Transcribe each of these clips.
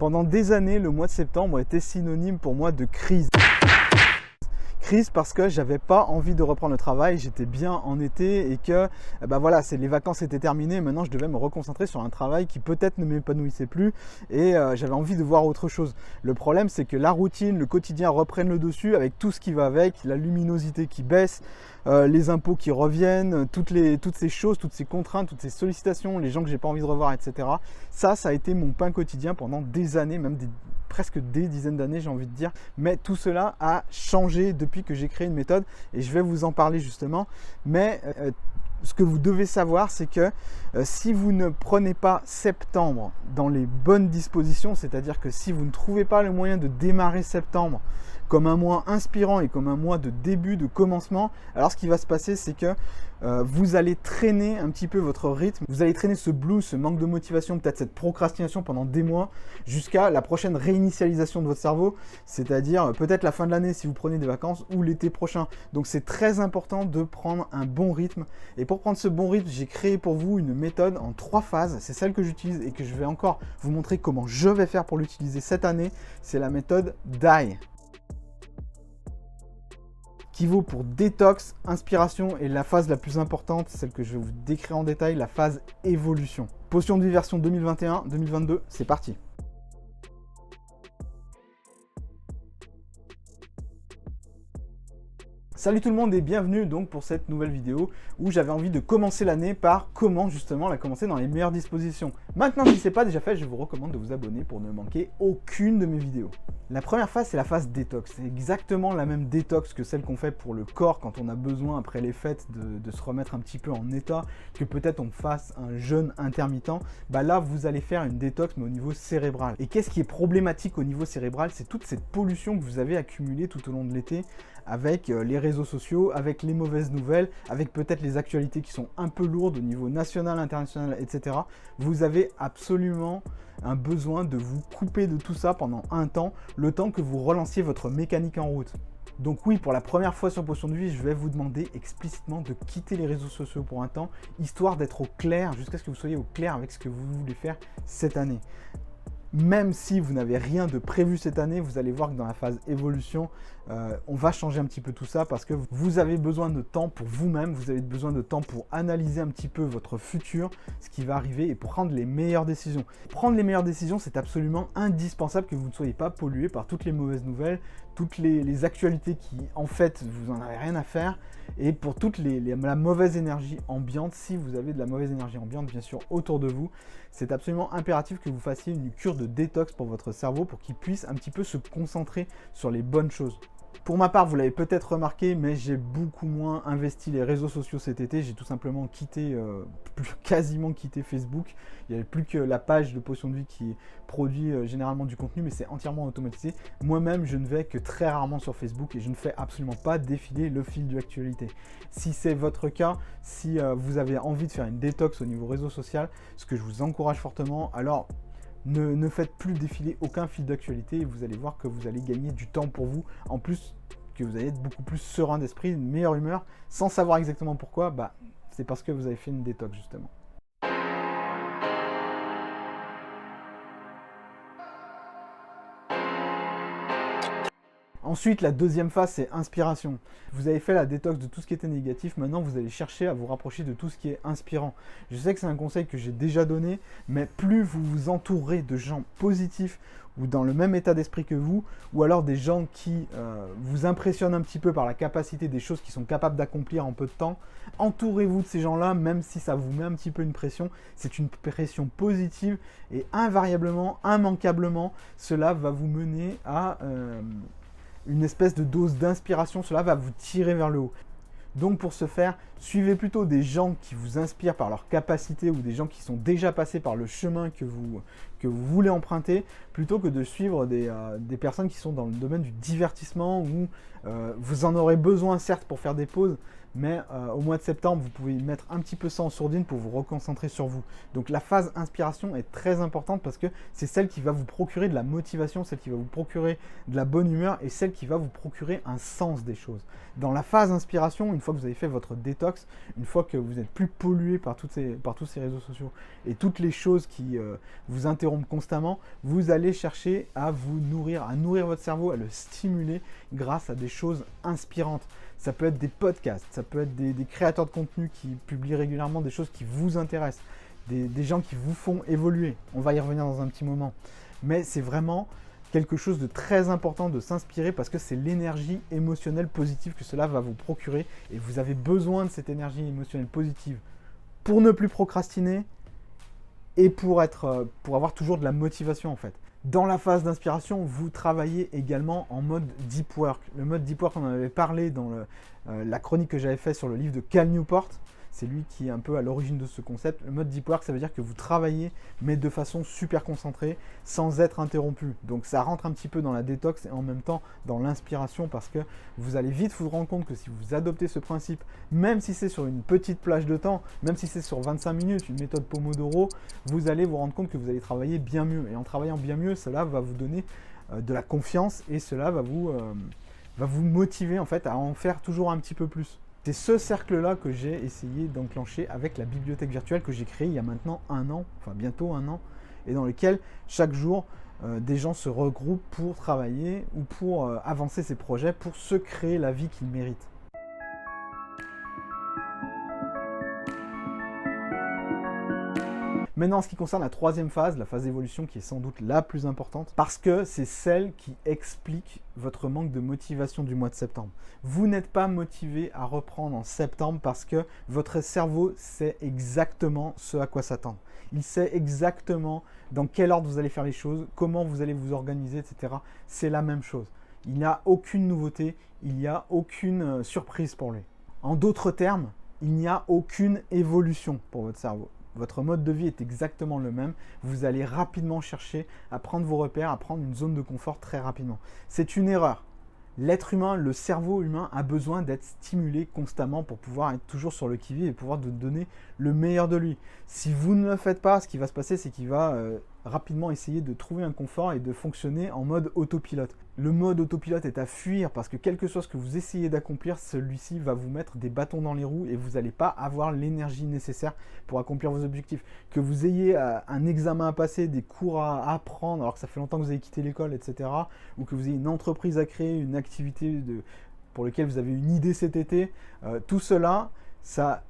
Pendant des années, le mois de septembre était synonyme pour moi de crise. Crise parce que j'avais pas envie de reprendre le travail, j'étais bien en été et que voilà, les vacances étaient terminées, maintenant je devais me reconcentrer sur un travail qui peut-être ne m'épanouissait plus et j'avais envie de voir autre chose. Le problème c'est que la routine, le quotidien reprennent le dessus avec tout ce qui va avec, la luminosité qui baisse, les impôts qui reviennent, toutes ces choses, toutes ces contraintes, toutes ces sollicitations, les gens que j'ai pas envie de revoir, etc. Ça a été mon pain quotidien pendant des années, même presque des dizaines d'années, j'ai envie de dire. Mais tout cela a changé depuis que j'ai créé une méthode et je vais vous en parler justement. Mais ce que vous devez savoir, c'est que si vous ne prenez pas septembre dans les bonnes dispositions, c'est-à-dire que si vous ne trouvez pas le moyen de démarrer septembre comme un mois inspirant et comme un mois de début, de commencement, alors ce qui va se passer, c'est que vous allez traîner un petit peu votre rythme, vous allez traîner ce blues, ce manque de motivation, peut-être cette procrastination pendant des mois, jusqu'à la prochaine réinitialisation de votre cerveau, c'est-à-dire peut-être la fin de l'année si vous prenez des vacances ou l'été prochain. Donc c'est très important de prendre un bon rythme. Et pour prendre ce bon rythme, j'ai créé pour vous une méthode en 3 phases. C'est celle que j'utilise et que je vais encore vous montrer comment je vais faire pour l'utiliser cette année. C'est la méthode DIE, qui vaut pour détox, inspiration et la phase la plus importante, celle que je vais vous décrire en détail, la phase évolution. Potion de vie version 2021-2022, c'est parti. Salut tout le monde et bienvenue donc pour cette nouvelle vidéo où j'avais envie de commencer l'année par comment justement la commencer dans les meilleures dispositions. Maintenant, si ce n'est pas déjà fait, je vous recommande de vous abonner pour ne manquer aucune de mes vidéos. La première phase, c'est la phase détox. C'est exactement la même détox que celle qu'on fait pour le corps quand on a besoin après les fêtes de se remettre un petit peu en état, que peut-être on fasse un jeûne intermittent. Là, vous allez faire une détox mais au niveau cérébral. Et qu'est-ce qui est problématique au niveau cérébral? C'est toute cette pollution que vous avez accumulée tout au long de l'été avec les réseaux sociaux, avec les mauvaises nouvelles, avec peut-être les actualités qui sont un peu lourdes au niveau national, international, etc. Vous avez absolument un besoin de vous couper de tout ça pendant un temps, le temps que vous relanciez votre mécanique en route. Donc oui, pour la première fois sur Potion de Vie, je vais vous demander explicitement de quitter les réseaux sociaux pour un temps, histoire d'être au clair, jusqu'à ce que vous soyez au clair avec ce que vous voulez faire cette année. Même si vous n'avez rien de prévu cette année, vous allez voir que dans la phase évolution, on va changer un petit peu tout ça parce que vous avez besoin de temps pour vous-même, vous avez besoin de temps pour analyser un petit peu votre futur, ce qui va arriver et pour prendre les meilleures décisions. Prendre les meilleures décisions, c'est absolument indispensable que vous ne soyez pas pollué par toutes les mauvaises nouvelles, toutes les actualités qui, en fait, vous n'en avez rien à faire. Et pour toute la mauvaise énergie ambiante, si vous avez de la mauvaise énergie ambiante, bien sûr, autour de vous, c'est absolument impératif que vous fassiez une cure de détox pour votre cerveau pour qu'il puisse un petit peu se concentrer sur les bonnes choses. Pour ma part, vous l'avez peut-être remarqué, mais j'ai beaucoup moins investi les réseaux sociaux cet été. J'ai tout simplement quasiment quitté Facebook. Il n'y avait plus que la page de Potion de Vie qui produit généralement du contenu, mais c'est entièrement automatisé. Moi-même, je ne vais que très rarement sur Facebook et je ne fais absolument pas défiler le fil de l'actualité. Si c'est votre cas, si vous avez envie de faire une détox au niveau réseau social, ce que je vous encourage fortement, alors ne faites plus défiler aucun fil d'actualité et vous allez voir que vous allez gagner du temps pour vous. En plus que vous allez être beaucoup plus serein d'esprit, une meilleure humeur, sans savoir exactement pourquoi, c'est parce que vous avez fait une détox justement. Ensuite, la deuxième phase, c'est inspiration. Vous avez fait la détox de tout ce qui était négatif, maintenant vous allez chercher à vous rapprocher de tout ce qui est inspirant. Je sais que c'est un conseil que j'ai déjà donné, mais plus vous vous entourez de gens positifs ou dans le même état d'esprit que vous, ou alors des gens qui vous impressionnent un petit peu par la capacité des choses qu'ils sont capables d'accomplir en peu de temps, entourez-vous de ces gens-là, même si ça vous met un petit peu une pression. C'est une pression positive et invariablement, immanquablement, cela va vous mener à une espèce de dose d'inspiration, cela va vous tirer vers le haut. Donc pour ce faire, suivez plutôt des gens qui vous inspirent par leur capacité ou des gens qui sont déjà passés par le chemin que vous voulez emprunter, plutôt que de suivre des personnes qui sont dans le domaine du divertissement où vous en aurez besoin certes pour faire des pauses, mais au mois de septembre, vous pouvez mettre un petit peu ça en sourdine pour vous reconcentrer sur vous. Donc la phase inspiration est très importante parce que c'est celle qui va vous procurer de la motivation, celle qui va vous procurer de la bonne humeur et celle qui va vous procurer un sens des choses. Dans la phase inspiration, une fois que vous avez fait votre détox, une fois que vous n'êtes plus pollué par tous ces réseaux sociaux et toutes les choses qui vous interrompent constamment, vous allez chercher à vous nourrir, à nourrir votre cerveau, à le stimuler grâce à des choses inspirantes. Ça peut être des podcasts, ça peut être des créateurs de contenu qui publient régulièrement des choses qui vous intéressent, des gens qui vous font évoluer. On va y revenir dans un petit moment. Mais c'est vraiment quelque chose de très important de s'inspirer parce que c'est l'énergie émotionnelle positive que cela va vous procurer et vous avez besoin de cette énergie émotionnelle positive pour ne plus procrastiner et pour avoir toujours de la motivation en fait. Dans la phase d'inspiration, vous travaillez également en mode deep work. Le mode deep work, on en avait parlé dans la chronique que j'avais faite sur le livre de Cal Newport. C'est lui qui est un peu à l'origine de ce concept. Le mode deep work, ça veut dire que vous travaillez, mais de façon super concentrée, sans être interrompu. Donc ça rentre un petit peu dans la détox et en même temps dans l'inspiration parce que vous allez vite vous rendre compte que si vous adoptez ce principe, même si c'est sur une petite plage de temps, même si c'est sur 25 minutes, une méthode Pomodoro, vous allez vous rendre compte que vous allez travailler bien mieux. Et en travaillant bien mieux, cela va vous donner de la confiance et cela va vous motiver en fait à en faire toujours un petit peu plus. C'est ce cercle-là que j'ai essayé d'enclencher avec la bibliothèque virtuelle que j'ai créée il y a maintenant un an, enfin bientôt un an, et dans lequel chaque jour des gens se regroupent pour travailler ou pour avancer ces projets, pour se créer la vie qu'ils méritent. Maintenant, en ce qui concerne la troisième phase, la phase d'évolution qui est sans doute la plus importante, parce que c'est celle qui explique votre manque de motivation du mois de septembre. Vous n'êtes pas motivé à reprendre en septembre parce que votre cerveau sait exactement ce à quoi s'attendre. Il sait exactement dans quel ordre vous allez faire les choses, comment vous allez vous organiser, etc. C'est la même chose. Il n'y a aucune nouveauté, il n'y a aucune surprise pour lui. En d'autres termes, il n'y a aucune évolution pour votre cerveau. Votre mode de vie est exactement le même. Vous allez rapidement chercher à prendre vos repères, à prendre une zone de confort très rapidement. C'est une erreur. L'être humain, le cerveau humain a besoin d'être stimulé constamment pour pouvoir être toujours sur le qui-vive et pouvoir donner le meilleur de lui. Si vous ne le faites pas, ce qui va se passer, c'est qu'il va rapidement essayer de trouver un confort et de fonctionner en mode autopilote. Le mode autopilote est à fuir parce que quel que soit ce que vous essayez d'accomplir, celui-ci va vous mettre des bâtons dans les roues et vous n'allez pas avoir l'énergie nécessaire pour accomplir vos objectifs. Que vous ayez un examen à passer, des cours à apprendre alors que ça fait longtemps que vous avez quitté l'école, etc. Ou que vous ayez une entreprise à créer, une activité pour laquelle vous avez une idée cet été, tout cela, ça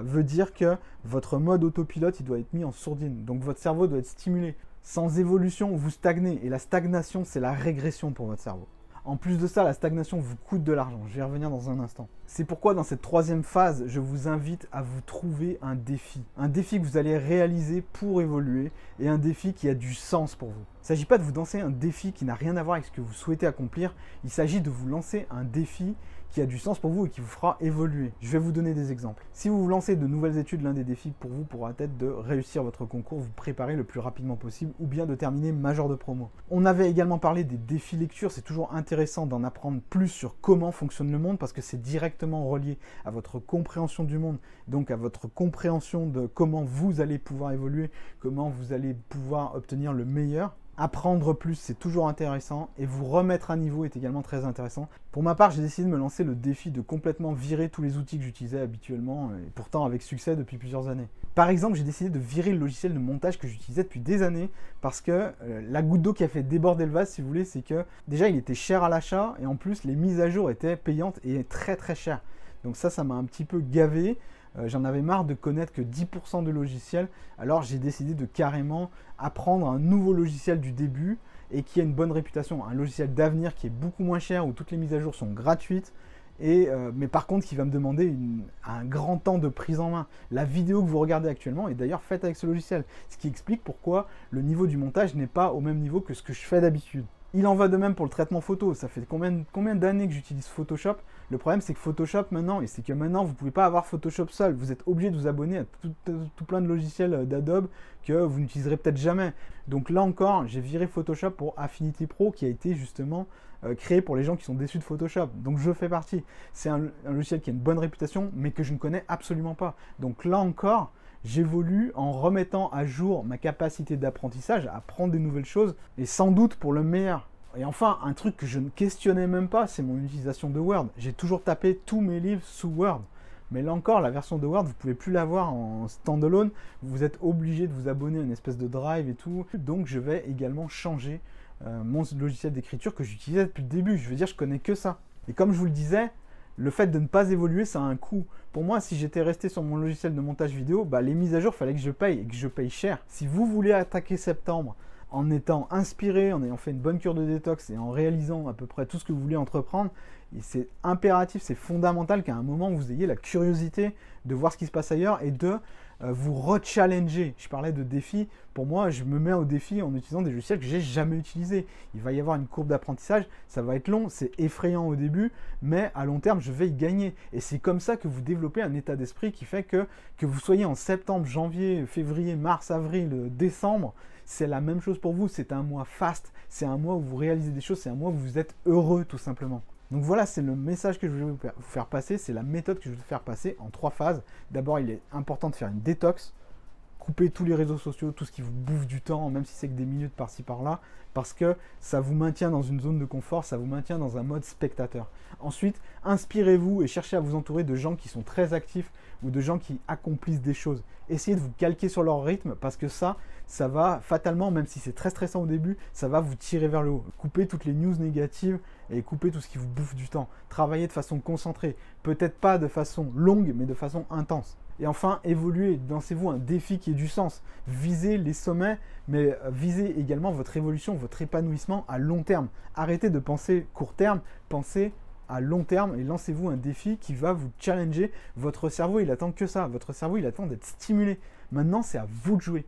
veut dire que votre mode autopilote il doit être mis en sourdine. Donc votre cerveau doit être stimulé. Sans évolution, vous stagnez. Et la stagnation, c'est la régression pour votre cerveau. En plus de ça, la stagnation vous coûte de l'argent. Je vais y revenir dans un instant. C'est pourquoi dans cette troisième phase, je vous invite à vous trouver un défi. Un défi que vous allez réaliser pour évoluer et un défi qui a du sens pour vous. Il ne s'agit pas de vous lancer un défi qui n'a rien à voir avec ce que vous souhaitez accomplir. Il s'agit de vous lancer un défi qui a du sens pour vous et qui vous fera évoluer. Je vais vous donner des exemples. Si vous vous lancez de nouvelles études, l'un des défis pour vous pourra être de réussir votre concours, vous préparer le plus rapidement possible ou bien de terminer major de promo. On avait également parlé des défis lecture. C'est toujours intéressant d'en apprendre plus sur comment fonctionne le monde parce que c'est directement relié à votre compréhension du monde, donc à votre compréhension de comment vous allez pouvoir évoluer, comment vous allez pouvoir obtenir le meilleur. Apprendre plus, c'est toujours intéressant et vous remettre à niveau est également très intéressant. Pour ma part, j'ai décidé de me lancer le défi de complètement virer tous les outils que j'utilisais habituellement et pourtant avec succès depuis plusieurs années. Par exemple, j'ai décidé de virer le logiciel de montage que j'utilisais depuis des années parce que la goutte d'eau qui a fait déborder le vase, si vous voulez, c'est que déjà il était cher à l'achat et en plus les mises à jour étaient payantes et très très chères. Donc ça m'a un petit peu gavé. J'en avais marre de connaître que 10% de logiciels, alors j'ai décidé de carrément apprendre un nouveau logiciel du début et qui a une bonne réputation, un logiciel d'avenir qui est beaucoup moins cher, où toutes les mises à jour sont gratuites, mais par contre qui va me demander un grand temps de prise en main. La vidéo que vous regardez actuellement est d'ailleurs faite avec ce logiciel, ce qui explique pourquoi le niveau du montage n'est pas au même niveau que ce que je fais d'habitude. Il en va de même pour le traitement photo. Ça fait combien d'années que j'utilise Photoshop? Le problème, c'est que Photoshop maintenant, et c'est que maintenant, vous ne pouvez pas avoir Photoshop seul. Vous êtes obligé de vous abonner à tout plein de logiciels d'Adobe que vous n'utiliserez peut-être jamais. Donc là encore, j'ai viré Photoshop pour Affinity Pro qui a été justement créé pour les gens qui sont déçus de Photoshop. Donc je fais partie. C'est un logiciel qui a une bonne réputation, mais que je ne connais absolument pas. Donc là encore, j'évolue en remettant à jour ma capacité d'apprentissage, à apprendre des nouvelles choses, et sans doute pour le meilleur. Et enfin, un truc que je ne questionnais même pas, c'est mon utilisation de Word. J'ai toujours tapé tous mes livres sous Word. Mais là encore, la version de Word, vous ne pouvez plus l'avoir en standalone. Vous êtes obligé de vous abonner à une espèce de drive et tout. Donc je vais également changer mon logiciel d'écriture que j'utilisais depuis le début. Je veux dire, je connais que ça. Et comme je vous le disais, le fait de ne pas évoluer, ça a un coût. Pour moi, si j'étais resté sur mon logiciel de montage vidéo, les mises à jour, il fallait que je paye, et que je paye cher. Si vous voulez attaquer septembre en étant inspiré, en ayant fait une bonne cure de détox et en réalisant à peu près tout ce que vous voulez entreprendre, c'est impératif, c'est fondamental qu'à un moment, vous ayez la curiosité de voir ce qui se passe ailleurs et de vous rechallenger. Je parlais de défis. Pour moi, je me mets au défi en utilisant des logiciels que j'ai jamais utilisés. Il va y avoir une courbe d'apprentissage, ça va être long, c'est effrayant au début, mais à long terme, je vais y gagner. Et c'est comme ça que vous développez un état d'esprit qui fait que vous soyez en septembre, janvier, février, mars, avril, décembre, c'est la même chose pour vous. C'est un mois fast, c'est un mois où vous réalisez des choses, c'est un mois où vous êtes heureux tout simplement. Donc voilà, c'est le message que je vais vous faire passer, c'est la méthode que je vais vous faire passer en 3 phases. D'abord, il est important de faire une détox, couper tous les réseaux sociaux, tout ce qui vous bouffe du temps, même si c'est que des minutes par-ci par-là, parce que ça vous maintient dans une zone de confort, ça vous maintient dans un mode spectateur. Ensuite, inspirez-vous et cherchez à vous entourer de gens qui sont très actifs ou de gens qui accomplissent des choses. Essayez de vous calquer sur leur rythme parce que ça va fatalement, même si c'est très stressant au début, ça va vous tirer vers le haut. Coupez toutes les news négatives et coupez tout ce qui vous bouffe du temps. Travaillez de façon concentrée, peut-être pas de façon longue, mais de façon intense. Et enfin, évoluez, lancez-vous un défi qui ait du sens. Visez les sommets, mais visez également votre évolution, votre épanouissement à long terme. Arrêtez de penser court terme, pensez à long terme et lancez-vous un défi qui va vous challenger. Votre cerveau, il attend que ça. Votre cerveau, il attend d'être stimulé. Maintenant, c'est à vous de jouer.